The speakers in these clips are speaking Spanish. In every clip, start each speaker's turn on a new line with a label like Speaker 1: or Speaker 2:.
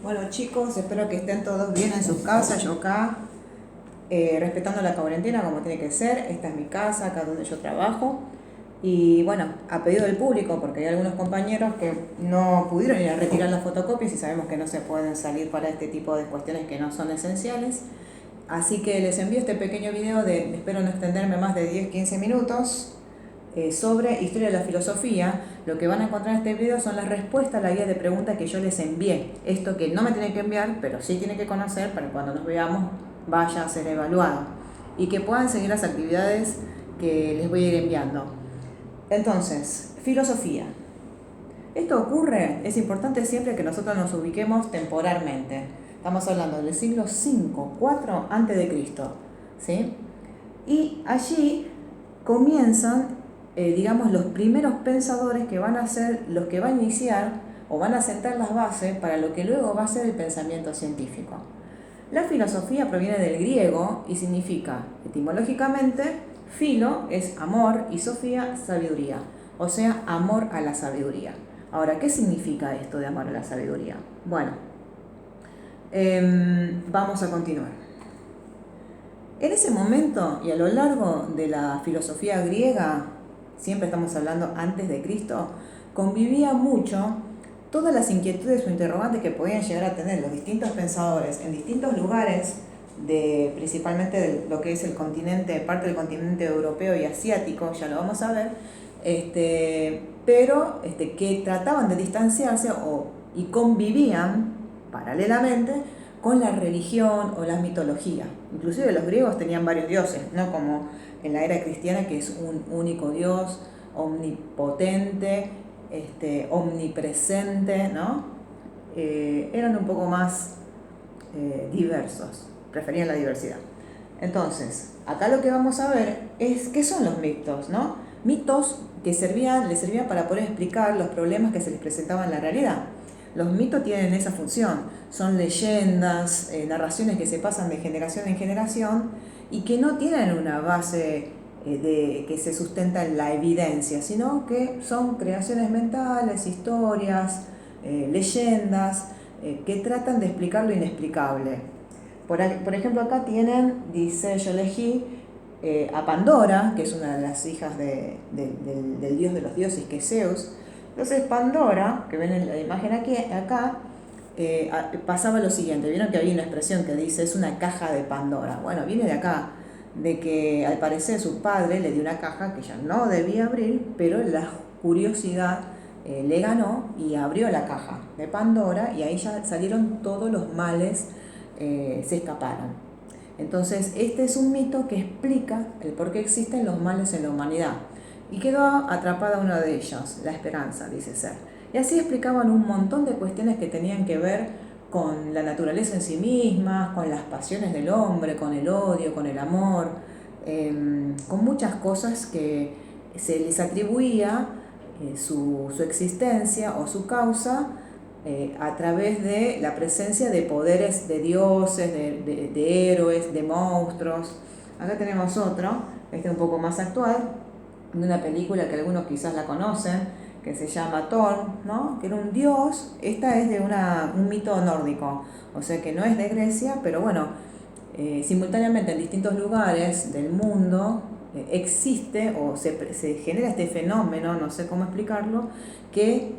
Speaker 1: Bueno chicos, espero que estén todos bien en sus casas. Yo acá, respetando la cuarentena como tiene que ser. Esta es mi casa, acá donde yo trabajo. Y bueno, a pedido del público, porque hay algunos compañeros que no pudieron ir a retirar las fotocopias y sabemos que no se pueden salir para este tipo de cuestiones que no son esenciales. Así que les envío este pequeño video espero no extenderme más de 10-15 minutos, sobre historia de la filosofía. Lo que van a encontrar en este video son las respuestas a la guía de preguntas que yo les envié. Esto que no me tienen que enviar, pero sí tienen que conocer para que cuando nos veamos vaya a ser evaluado. Y que puedan seguir las actividades que les voy a ir enviando. Entonces, filosofía. Esto ocurre, es importante siempre que nosotros nos ubiquemos temporalmente. Estamos hablando del siglo V, IV antes de Cristo, ¿sí? Y allí comienzan, digamos, los primeros pensadores que van a ser los que van a iniciar o van a sentar las bases para lo que luego va a ser el pensamiento científico. La filosofía proviene del griego y significa, etimológicamente, filo es amor y sofía sabiduría, o sea, amor a la sabiduría. Ahora, ¿qué significa esto de amor a la sabiduría? Bueno, vamos a continuar. En ese momento y a lo largo de la filosofía griega, siempre estamos hablando antes de Cristo, convivía mucho todas las inquietudes o interrogantes que podían llegar a tener los distintos pensadores en distintos lugares, principalmente de lo que es el continente, parte del continente europeo y asiático, ya lo vamos a ver, pero que trataban de distanciarse y convivían paralelamente con la religión o la mitología. Inclusive los griegos tenían varios dioses, no como en la era cristiana, que es un único dios omnipotente, omnipresente, ¿no? Eran un poco más diversos, preferían la diversidad. Entonces, acá lo que vamos a ver es qué son los mitos, ¿no? Mitos que les servían para poder explicar los problemas que se les presentaban en la realidad. Los mitos tienen esa función, son leyendas, narraciones que se pasan de generación en generación y que no tienen una base que se sustenta en la evidencia, sino que son creaciones mentales, historias, leyendas, que tratan de explicar lo inexplicable. Por ejemplo, acá dice, yo elegí a Pandora, que es una de las hijas del dios de los dioses, que es Zeus. Entonces Pandora, que ven en la imagen acá, pasaba lo siguiente. Vieron que había una expresión que dice, es una caja de Pandora. Bueno, viene de acá, de que al parecer su padre le dio una caja que ella no debía abrir, pero la curiosidad le ganó y abrió la caja de Pandora y ahí ya salieron todos los males, se escaparon. Entonces este es un mito que explica el por qué existen los males en la humanidad. Y quedó atrapada una de ellas, la esperanza, dice ser. Y así explicaban un montón de cuestiones que tenían que ver con la naturaleza en sí misma, con las pasiones del hombre, con el odio, con el amor, con muchas cosas que se les atribuía su existencia o su causa a través de la presencia de poderes de dioses, de héroes, de monstruos. Acá tenemos otro, un poco más actual, de una película que algunos quizás la conocen, que se llama Thor, ¿no? Que era un dios. Esta es de un mito nórdico, o sea que no es de Grecia, pero bueno, simultáneamente en distintos lugares del mundo existe o se genera este fenómeno, no sé cómo explicarlo, que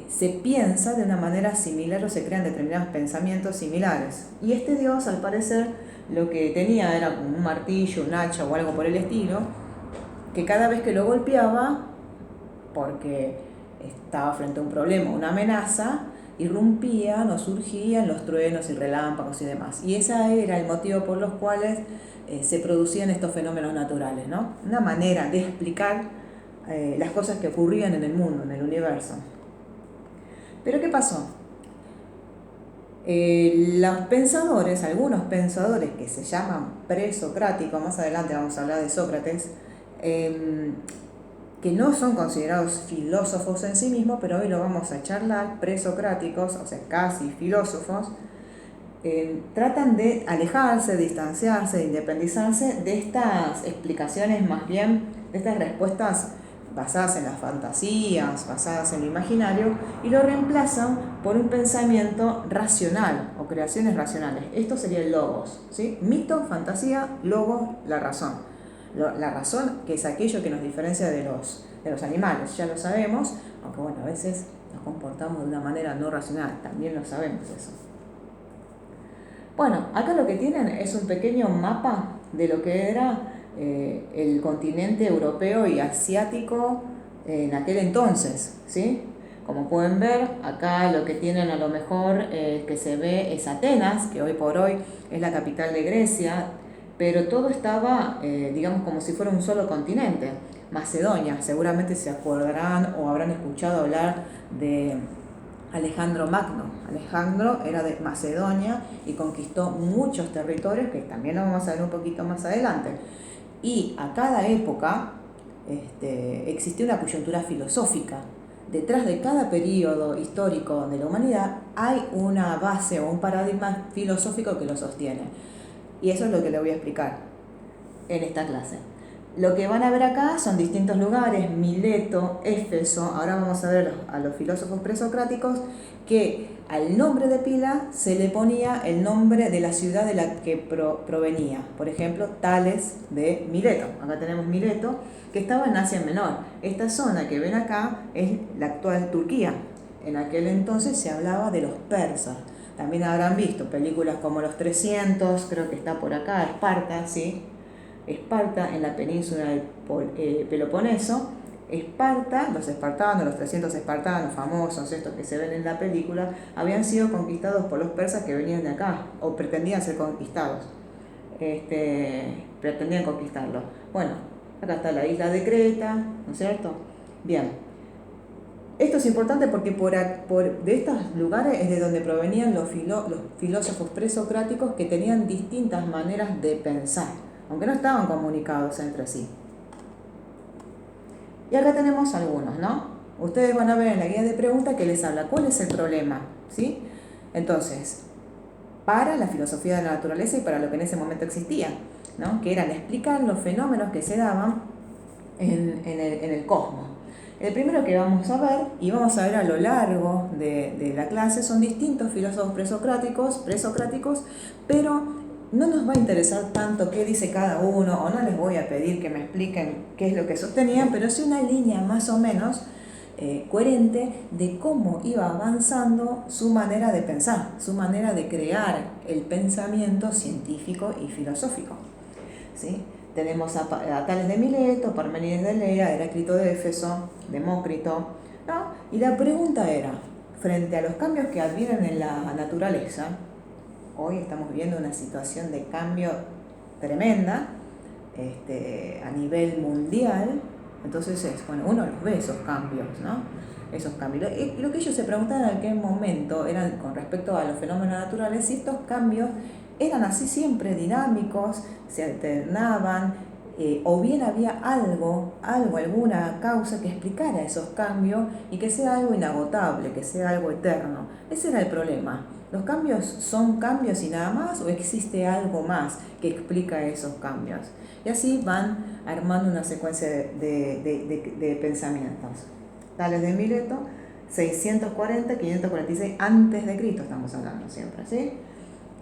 Speaker 1: se piensa de una manera similar o se crean determinados pensamientos similares. Y este dios, al parecer, lo que tenía era como un martillo, un hacha o algo por el estilo, que cada vez que lo golpeaba, porque estaba frente a un problema, una amenaza, irrumpían o surgían los truenos y relámpagos y demás. Y ese era el motivo por los cuales se producían estos fenómenos naturales, ¿no? Una manera de explicar las cosas que ocurrían en el mundo, en el universo. Pero ¿qué pasó? Los pensadores, algunos pensadores que se llaman presocráticos, más adelante vamos a hablar de Sócrates, que no son considerados filósofos en sí mismos, pero hoy lo vamos a charlar, presocráticos, o sea, casi filósofos, tratan de alejarse, distanciarse, de independizarse de estas explicaciones, más bien de estas respuestas basadas en las fantasías, basadas en lo imaginario, y lo reemplazan por un pensamiento racional o creaciones racionales. Esto sería el logos, ¿sí? Mito, fantasía, logos, la razón. La razón, que es aquello que nos diferencia de los animales, ya lo sabemos, aunque bueno, a veces nos comportamos de una manera no racional, también lo sabemos eso. Bueno, acá lo que tienen es un pequeño mapa de lo que era el continente europeo y asiático en aquel entonces, ¿sí? Como pueden ver, acá lo que tienen a lo mejor que se ve es Atenas, que hoy por hoy es la capital de Grecia, pero todo estaba, digamos, como si fuera un solo continente. Macedonia, seguramente se acordarán o habrán escuchado hablar de Alejandro Magno. Alejandro era de Macedonia y conquistó muchos territorios, que también lo vamos a ver un poquito más adelante. Y a cada época existió una coyuntura filosófica. Detrás de cada periodo histórico de la humanidad hay una base o un paradigma filosófico que lo sostiene. Y eso es lo que le voy a explicar en esta clase. Lo que van a ver acá son distintos lugares, Mileto, Éfeso. Ahora vamos a ver a los filósofos presocráticos que al nombre de pila se le ponía el nombre de la ciudad de la que provenía. Por ejemplo, Tales de Mileto. Acá tenemos Mileto, que estaba en Asia Menor. Esta zona que ven acá es la actual Turquía. En aquel entonces se hablaba de los persas. También habrán visto películas como Los 300, creo que está por acá, Esparta, ¿sí? Esparta en la península del Peloponeso. Esparta, los espartanos, los 300 espartanos famosos, estos que se ven en la película, habían sido conquistados por los persas que venían de acá, o pretendían ser conquistados. Pretendían conquistarlo. Bueno, acá está la isla de Creta, ¿no es cierto? Bien. Esto es importante porque de estos lugares es de donde provenían los filósofos presocráticos que tenían distintas maneras de pensar, aunque no estaban comunicados entre sí. Y acá tenemos algunos, ¿no? Ustedes van a ver en la guía de preguntas que les habla cuál es el problema, ¿sí? Entonces, para la filosofía de la naturaleza y para lo que en ese momento existía, ¿no? Que eran explicar los fenómenos que se daban en el cosmos. El primero que vamos a ver, y vamos a ver a lo largo de la clase, son distintos filósofos presocráticos, pero no nos va a interesar tanto qué dice cada uno, o no les voy a pedir que me expliquen qué es lo que sostenían, pero sí una línea más o menos coherente de cómo iba avanzando su manera de pensar, su manera de crear el pensamiento científico y filosófico, ¿sí? Tenemos a Tales de Mileto, Parménides de Elea, Heráclito de Éfeso, Demócrito, ¿no? Y la pregunta era, frente a los cambios que advienen en la naturaleza, hoy estamos viviendo una situación de cambio tremenda a nivel mundial, entonces uno los ve esos cambios, ¿no? Esos cambios. Lo que ellos se preguntaban en aquel momento eran con respecto a los fenómenos naturales, si estos cambios eran así siempre dinámicos, se alternaban, o bien había alguna causa que explicara esos cambios y que sea algo inagotable, que sea algo eterno. Ese era el problema. ¿Los cambios son cambios y nada más o existe algo más que explica esos cambios? Y así van armando una secuencia de pensamientos. Tales de Mileto, 640, 546 a.C. estamos hablando siempre, ¿sí?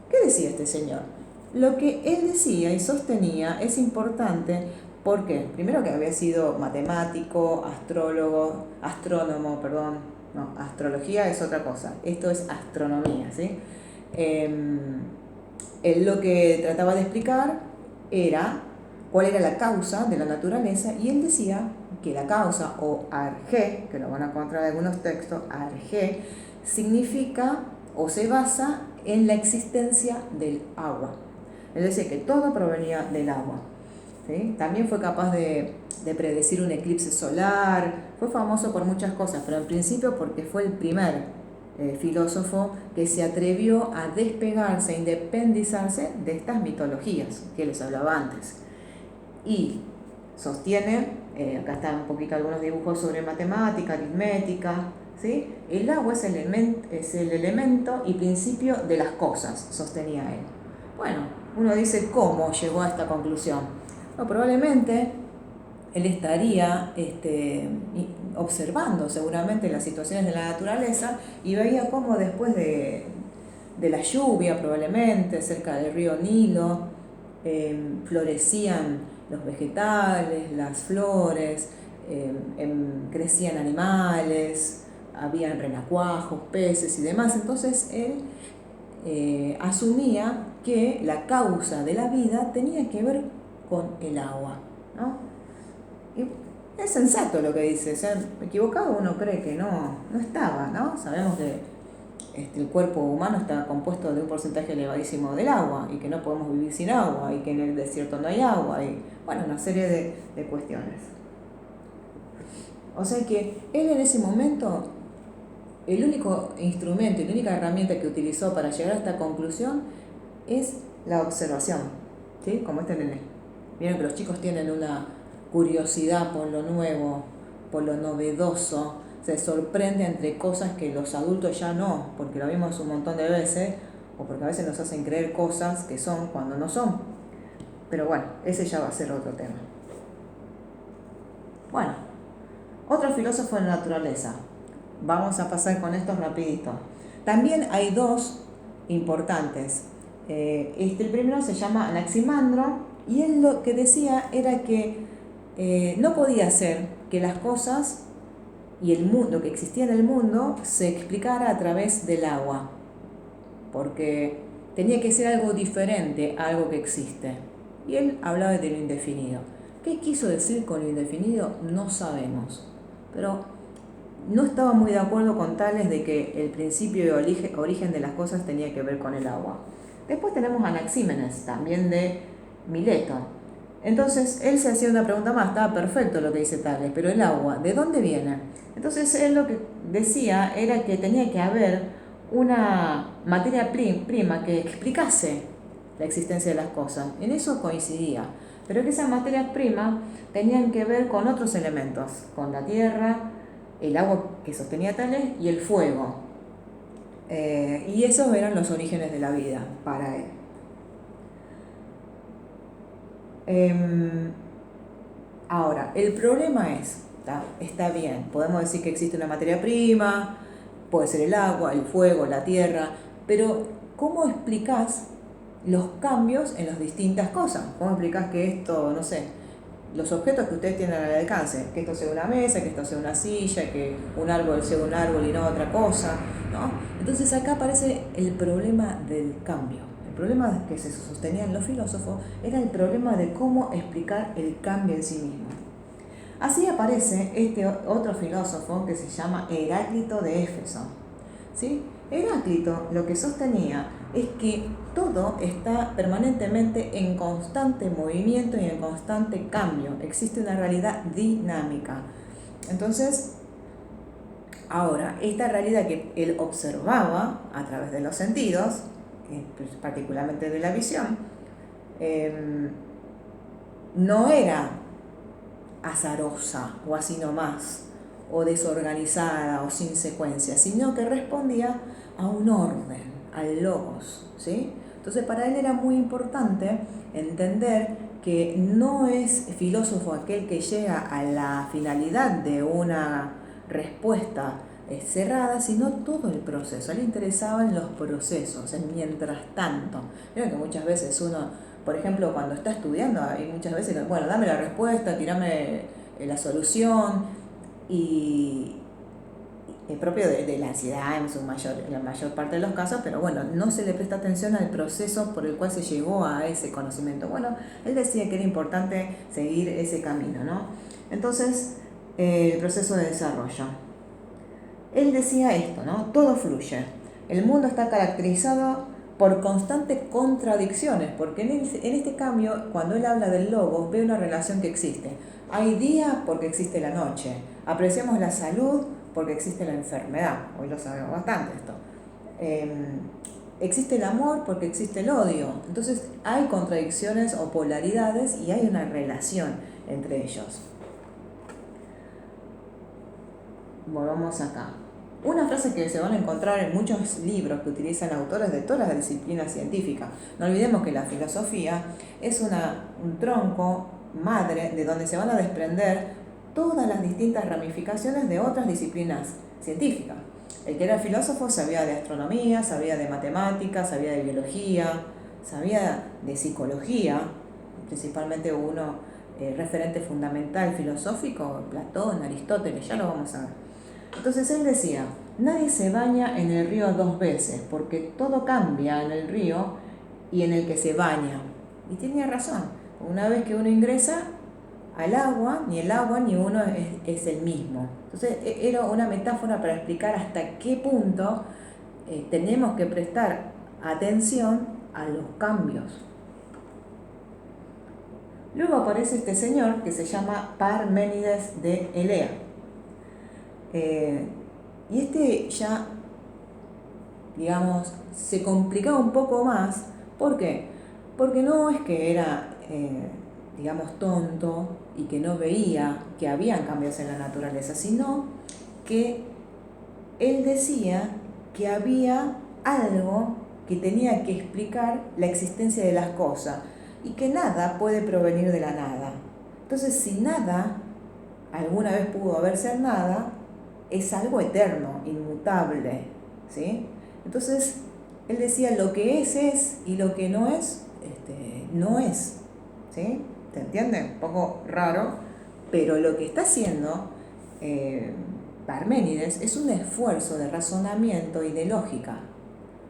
Speaker 1: ¿Qué decía este señor? Lo que él decía y sostenía es importante porque, primero que había sido matemático, astrónomo, no, astrología es otra cosa, esto es astronomía, ¿sí? Él lo que trataba de explicar era cuál era la causa de la naturaleza y él decía que la causa, o arjé, que lo van a encontrar en algunos textos, arjé, significa o se basa en la existencia del agua. Es decir, que todo provenía del agua, ¿sí? También fue capaz de predecir un eclipse solar, fue famoso por muchas cosas, pero en principio porque fue el primer filósofo que se atrevió a despegarse, a independizarse de estas mitologías que les hablaba antes. Y sostiene, acá están un poquito algunos dibujos sobre matemática, aritmética, ¿sí? El agua es el elemento y principio de las cosas, sostenía él. Bueno, uno dice, ¿cómo llegó a esta conclusión? No, probablemente él estaría observando seguramente las situaciones de la naturaleza y veía cómo después de la lluvia probablemente cerca del río Nilo florecían los vegetales, las flores, crecían animales, habían renacuajos, peces y demás. Entonces él asumía que la causa de la vida tenía que ver con el agua, ¿no? Y es sensato lo que dice, o sea, equivocado uno cree que no estaba, ¿no? Sabemos que el cuerpo humano está compuesto de un porcentaje elevadísimo del agua y que no podemos vivir sin agua y que en el desierto no hay agua y, bueno, una serie de cuestiones. O sea que él en ese momento, el único instrumento y la única herramienta que utilizó para llegar a esta conclusión es la observación, ¿sí? Como este nene. Vieron que los chicos tienen una curiosidad por lo nuevo, por lo novedoso, se sorprende entre cosas que los adultos ya no, porque lo vimos un montón de veces, o porque a veces nos hacen creer cosas que son cuando no son. Pero bueno, ese ya va a ser otro tema. Bueno, otro filósofo de la naturaleza. Vamos a pasar con estos rapidito. También hay dos importantes. El primero se llama Anaximandro y él lo que decía era que no podía ser que las cosas y el mundo, que existía en el mundo, se explicara a través del agua, porque tenía que ser algo diferente a algo que existe. Y él hablaba de lo indefinido. ¿Qué quiso decir con lo indefinido? No sabemos, pero no estaba muy de acuerdo con tales de que el principio y origen de las cosas tenía que ver con el agua. Después tenemos a Anaxímenes, también de Mileto. Entonces él se hacía una pregunta más, estaba perfecto lo que dice Tales, pero el agua, ¿de dónde viene? Entonces él lo que decía era que tenía que haber una materia prima que explicase la existencia de las cosas. En eso coincidía, pero que esas materias primas tenían que ver con otros elementos, con la tierra, el agua que sostenía Tales y el fuego. Y esos eran los orígenes de la vida para él. Ahora, el problema está bien, podemos decir que existe una materia prima, puede ser el agua, el fuego, la tierra, pero ¿cómo explicás los cambios en las distintas cosas? ¿Cómo explicás que esto, no sé, los objetos que ustedes tienen al alcance, que esto sea una mesa, que esto sea una silla, que un árbol sea un árbol y no otra cosa, ¿no? Entonces acá aparece el problema del cambio. El problema que se sostenía en los filósofos era el problema de cómo explicar el cambio en sí mismo. Así aparece este otro filósofo que se llama Heráclito de Éfeso, ¿sí? Heráclito lo que sostenía es que todo está permanentemente en constante movimiento y en constante cambio. Existe una realidad dinámica. Entonces, ahora, esta realidad que él observaba a través de los sentidos, particularmente de la visión, no era azarosa o así nomás, o desorganizada o sin secuencia, sino que respondía a un orden, al logos, ¿sí? Entonces para él era muy importante entender que no es filósofo aquel que llega a la finalidad de una respuesta cerrada, sino todo el proceso. A él le interesaban los procesos, el mientras tanto. Vieron que muchas veces uno, por ejemplo, cuando está estudiando, hay muchas veces que, bueno, dame la respuesta, tirame la solución, y es propio de la ansiedad en la mayor parte de los casos, pero bueno, no se le presta atención al proceso por el cual se llegó a ese conocimiento. Bueno, él decía que era importante seguir ese camino, ¿no? Entonces, el proceso de desarrollo. Él decía esto, ¿no? Todo fluye. El mundo está caracterizado por constantes contradicciones, porque en este cambio, cuando él habla del logos, ve una relación que existe. Hay día porque existe la noche. Apreciamos la salud porque existe la enfermedad. Hoy lo sabemos bastante esto. Existe el amor porque existe el odio. Entonces hay contradicciones o polaridades y hay una relación entre ellos. Volvamos acá. Una frase que se van a encontrar en muchos libros que utilizan autores de todas las disciplinas científicas. No olvidemos que la filosofía es un tronco madre de donde se van a desprender todas las distintas ramificaciones de otras disciplinas científicas. El que era filósofo sabía de astronomía, sabía de matemáticas, sabía de biología, sabía de psicología, principalmente uno referente fundamental filosófico, Platón, Aristóteles, ya lo vamos a ver. Entonces él decía, nadie se baña en el río 2 veces, porque todo cambia en el río y en el que se baña. Y tenía razón, una vez que uno ingresa al agua, ni el agua ni uno es el mismo. Entonces era una metáfora para explicar hasta qué punto tenemos que prestar atención a los cambios. Luego aparece este señor que se llama Parménides de Elea. Y este ya, digamos, se complicaba un poco más. ¿Por qué? Porque no es que era, digamos, tonto y que no veía que habían cambios en la naturaleza, sino que él decía que había algo que tenía que explicar la existencia de las cosas y que nada puede provenir de la nada. Entonces, si nada alguna vez pudo haber ser nada, es algo eterno, inmutable, ¿sí? Entonces, él decía, lo que es y lo que no es, no es, ¿sí? ¿Te entiende? Un poco raro, pero lo que está haciendo Parménides es un esfuerzo de razonamiento y de lógica,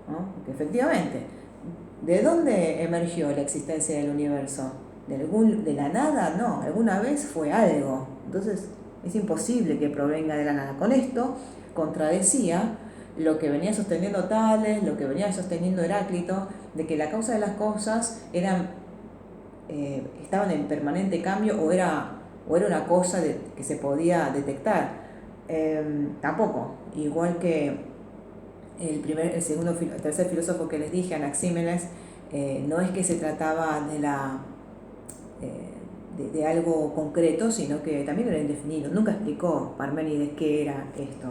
Speaker 1: ¿no? Porque efectivamente, ¿de dónde emergió la existencia del universo? ¿De la nada? No, alguna vez fue algo. Entonces es imposible que provenga de la nada. Con esto contradecía lo que venía sosteniendo Tales, lo que venía sosteniendo Heráclito, de que la causa de las cosas estaban en permanente cambio o era una cosa que se podía detectar. Tampoco, igual que el tercer filósofo que les dije, Anaxímenes, no es que se trataba de algo concreto, sino que también era indefinido. Nunca explicó Parménides qué era esto.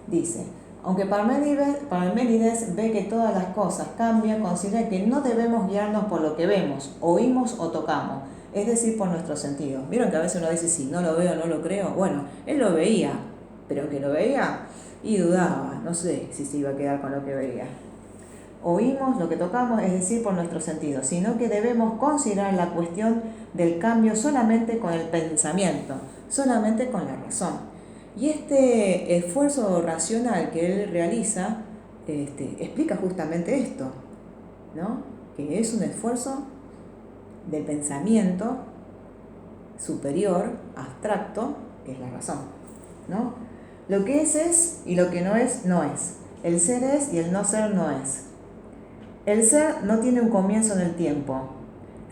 Speaker 1: Dice, aunque Parménides ve que todas las cosas cambian, considera que no debemos guiarnos por lo que vemos, oímos o tocamos, es decir, por nuestros sentidos. ¿Vieron que a veces uno dice, si no lo veo, no lo creo? Bueno, él lo veía, pero aunque lo veía y dudaba, no sé si se iba a quedar con lo que veía. Oímos lo que tocamos, es decir, por nuestros sentidos, sino que debemos considerar la cuestión del cambio solamente con el pensamiento, solamente con la razón. Y este esfuerzo racional que él realiza explica justamente esto, ¿no? Que es un esfuerzo de pensamiento superior, abstracto, que es la razón, ¿no? Lo que es y lo que no es, no es. El ser es y el no ser no es. El ser no tiene un comienzo en el tiempo.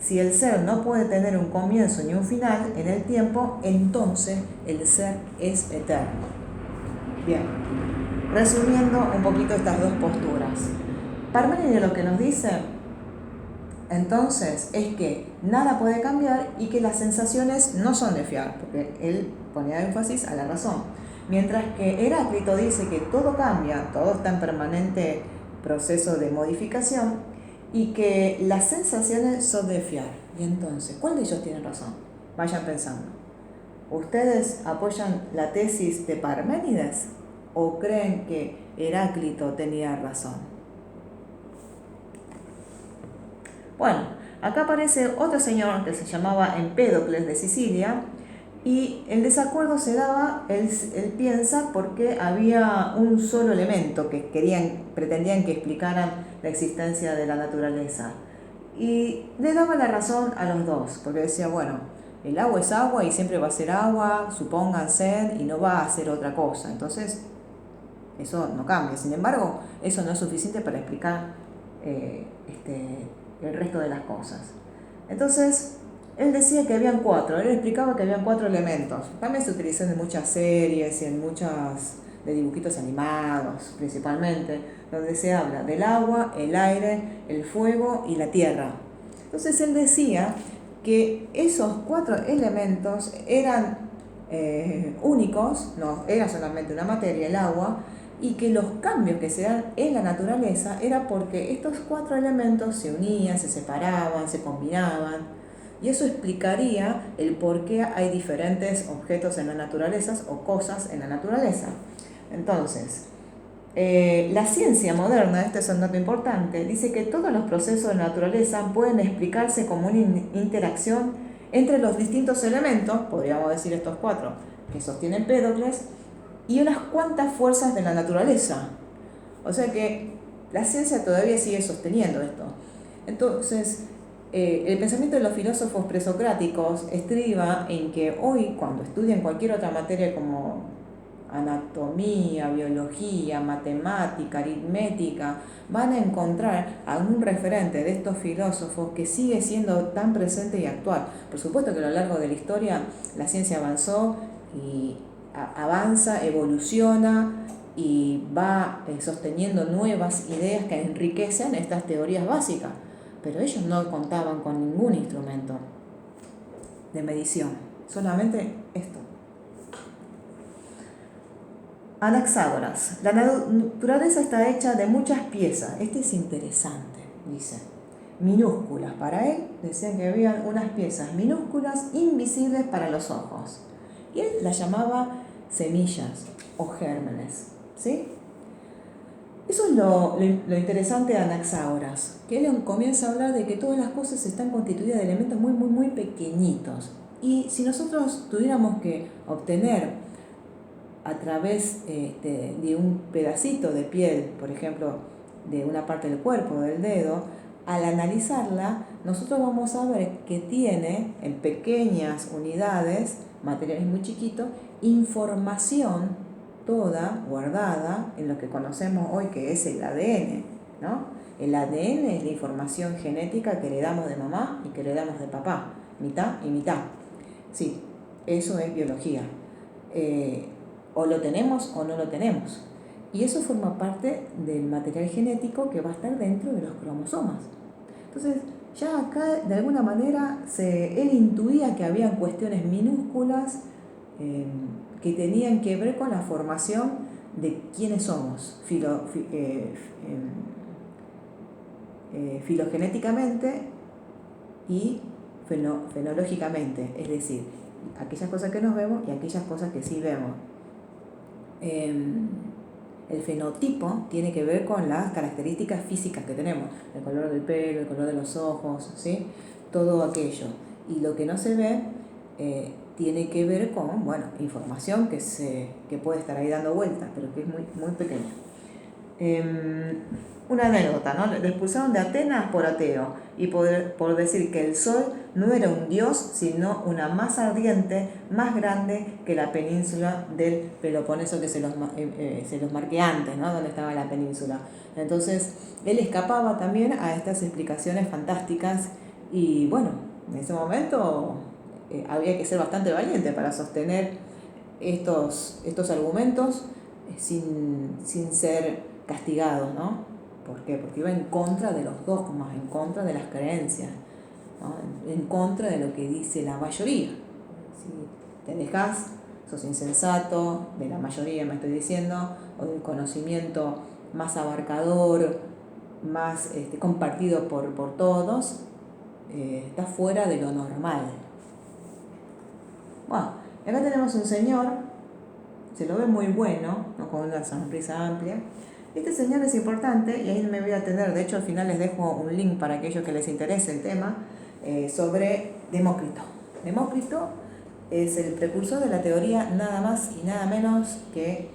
Speaker 1: Si el ser no puede tener un comienzo ni un final en el tiempo, entonces el ser es eterno. Bien, resumiendo un poquito estas dos posturas. Parménides lo que nos dice, entonces, es que nada puede cambiar y que las sensaciones no son de fiar, porque él ponía énfasis a la razón. Mientras que Heráclito dice que todo cambia, todo está en permanente proceso de modificación, y que las sensaciones son de fiar. Y entonces, ¿cuál de ellos tiene razón? Vayan pensando. ¿Ustedes apoyan la tesis de Parménides o creen que Heráclito tenía razón? Bueno, acá aparece otro señor que se llamaba Empédocles de Sicilia, y el desacuerdo se daba, él piensa, porque había un solo elemento que pretendían que explicaran la existencia de la naturaleza. Y le daba la razón a los dos, porque decía, bueno, el agua es agua y siempre va a ser agua, supónganse, y no va a ser otra cosa. Entonces, eso no cambia. Sin embargo, eso no es suficiente para explicar el resto de las cosas. Entonces, él decía que habían 4, él explicaba que habían 4 elementos. También se utilizan en muchas series y en muchas de dibujitos animados, principalmente, donde se habla del agua, el aire, el fuego y la tierra. Entonces él decía que esos 4 elementos eran únicos, no era solamente una materia, el agua, y que los cambios que se dan en la naturaleza era porque estos 4 elementos se unían, se separaban, se combinaban. Y eso explicaría el por qué hay diferentes objetos en la naturaleza o cosas en la naturaleza. Entonces, la ciencia moderna, este es un dato importante, dice que todos los procesos de la naturaleza pueden explicarse como una interacción entre los distintos elementos, podríamos decir estos cuatro, que sostiene Empédocles, y unas cuantas fuerzas de la naturaleza. O sea que la ciencia todavía sigue sosteniendo esto. Entonces, el pensamiento de los filósofos presocráticos estriba en que hoy, cuando estudian cualquier otra materia como anatomía, biología, matemática, aritmética, van a encontrar algún referente de estos filósofos que sigue siendo tan presente y actual. Por supuesto que a lo largo de la historia la ciencia avanzó y avanza, evoluciona y va sosteniendo nuevas ideas que enriquecen estas teorías básicas, pero ellos no contaban con ningún instrumento de medición, solamente esto. Anaxágoras. La naturaleza está hecha de muchas piezas. Este es interesante, dice. Minúsculas. Para él decían que había unas piezas minúsculas invisibles para los ojos. Y él las llamaba semillas o gérmenes. ¿Sí? Eso es lo interesante de Anaxágoras, que él comienza a hablar de que todas las cosas están constituidas de elementos muy, muy, muy pequeñitos. Y si nosotros tuviéramos que obtener a través de un pedacito de piel, por ejemplo, de una parte del cuerpo, del dedo, al analizarla, nosotros vamos a ver que tiene en pequeñas unidades, materiales muy chiquitos, información toda guardada en lo que conocemos hoy que es el ADN, ¿no? El ADN es la información genética que heredamos de mamá y que heredamos de papá, mitad y mitad. Sí, eso es biología. O lo tenemos o no lo tenemos. Y eso forma parte del material genético que va a estar dentro de los cromosomas. Entonces, ya acá de alguna manera él intuía que habían cuestiones minúsculas que tenían que ver con la formación de quiénes somos filogenéticamente y fenológicamente, es decir, aquellas cosas que nos vemos y aquellas cosas que sí vemos. El fenotipo tiene que ver con las características físicas que tenemos, el color del pelo, el color de los ojos, ¿sí? Todo aquello. Y lo que no se ve tiene que ver con, bueno, información que puede estar ahí dando vueltas, pero que es muy, muy pequeña. Una anécdota, ¿no? Le expulsaron de Atenas por ateo y por decir que el sol no era un dios, sino una masa ardiente más grande que la península del Peloponeso, que se los marqué antes, ¿no? Donde estaba la península. Entonces, él escapaba también a estas explicaciones fantásticas y, bueno, en ese momento había que ser bastante valiente para sostener estos argumentos sin ser castigados, ¿no? ¿Por qué? Porque iba en contra de los dogmas, en contra de las creencias, ¿no? En contra de lo que dice la mayoría. Si te dejas, sos insensato, de la mayoría me estoy diciendo, o de un conocimiento más abarcador, más compartido por todos, está fuera de lo normal. Bueno, acá tenemos un señor, se lo ve muy bueno, ¿no? Con una sonrisa amplia. Este señor es importante y ahí me voy a atender, de hecho al final les dejo un link para aquellos que les interese el tema, sobre Demócrito. Demócrito es el precursor de la teoría nada más y nada menos que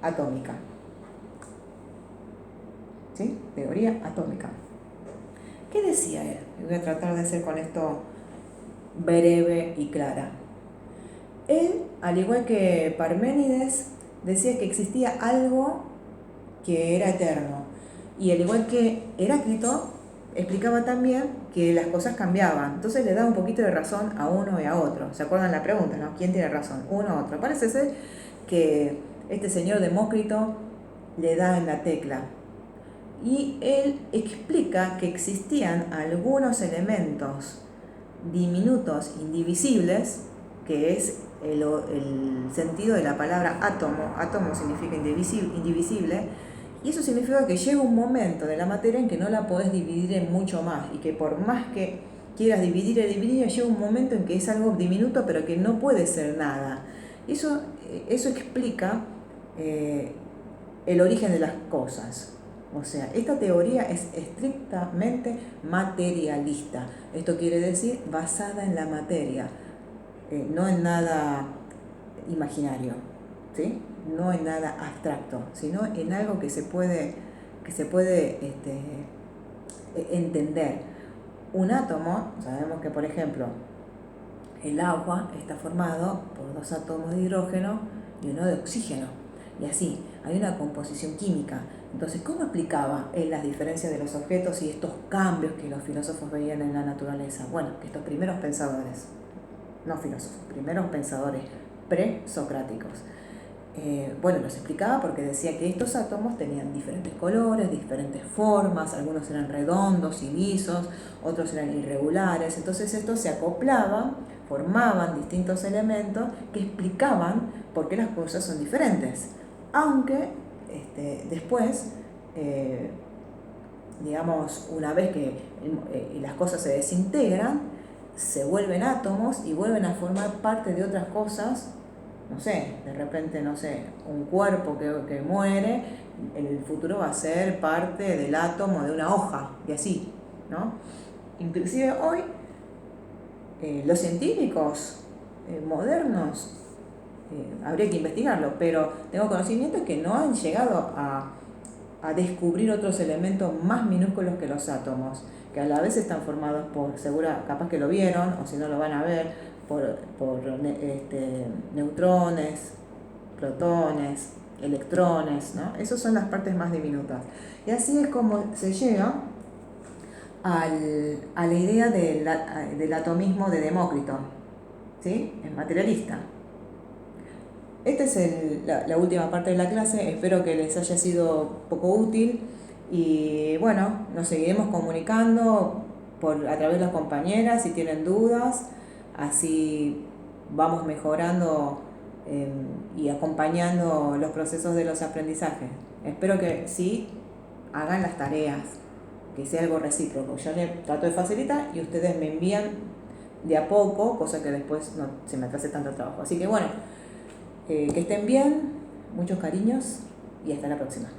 Speaker 1: atómica. ¿Sí? Teoría atómica. ¿Qué decía él? Voy a tratar de ser con esto breve y clara. Él, al igual que Parménides, decía que existía algo que era eterno. Y al igual que Heráclito, explicaba también que las cosas cambiaban. Entonces le daba un poquito de razón a uno y a otro. ¿Se acuerdan la pregunta, no? ¿Quién tiene razón? Uno u otro. Parece ser que este señor Demócrito le da en la tecla. Y él explica que existían algunos elementos diminutos, indivisibles, que es el sentido de la palabra átomo. Átomo significa indivisible, y eso significa que llega un momento de la materia en que no la podés dividir en mucho más, y que por más que quieras dividir y dividir, y llega un momento en que es algo diminuto, pero que no puede ser nada. Eso explica el origen de las cosas. O sea, esta teoría es estrictamente materialista. Esto quiere decir basada en la materia, no en nada imaginario, ¿sí? No en nada abstracto, sino en algo que se puede entender. Un átomo, sabemos que por ejemplo el agua está formado por 2 átomos de hidrógeno y 1 de oxígeno, y así hay una composición química. Entonces, ¿cómo explicaba él las diferencias de los objetos y estos cambios que los filósofos veían en la naturaleza? Bueno, que estos primeros pensadores, no filósofos, primeros pensadores presocráticos, los explicaba porque decía que estos átomos tenían diferentes colores, diferentes formas, algunos eran redondos y lisos, otros eran irregulares. Entonces estos se acoplaban, formaban distintos elementos que explicaban por qué las cosas son diferentes. Aunque después, una vez que las cosas se desintegran, se vuelven átomos y vuelven a formar parte de otras cosas. No sé, de repente, un cuerpo que muere, en el futuro va a ser parte del átomo de una hoja, y así, ¿no? Inclusive hoy, los científicos modernos, habría que investigarlo, pero tengo conocimiento que no han llegado a descubrir otros elementos más minúsculos que los átomos, que a la vez están formados capaz que lo vieron, o si no lo van a ver, por neutrones, protones, electrones, ¿no? Esas son las partes más diminutas. Y así es como se llega a la idea del atomismo de Demócrito, ¿sí? El materialista. Esta es la última parte de la clase, espero que les haya sido poco útil y bueno, nos seguiremos comunicando a través de las compañeras si tienen dudas, así vamos mejorando y acompañando los procesos de los aprendizajes. Espero que sí hagan las tareas, que sea algo recíproco. Yo les trato de facilitar y ustedes me envían de a poco, cosa que después no se me atrase tanto el trabajo. Así que bueno, que estén bien, muchos cariños y hasta la próxima.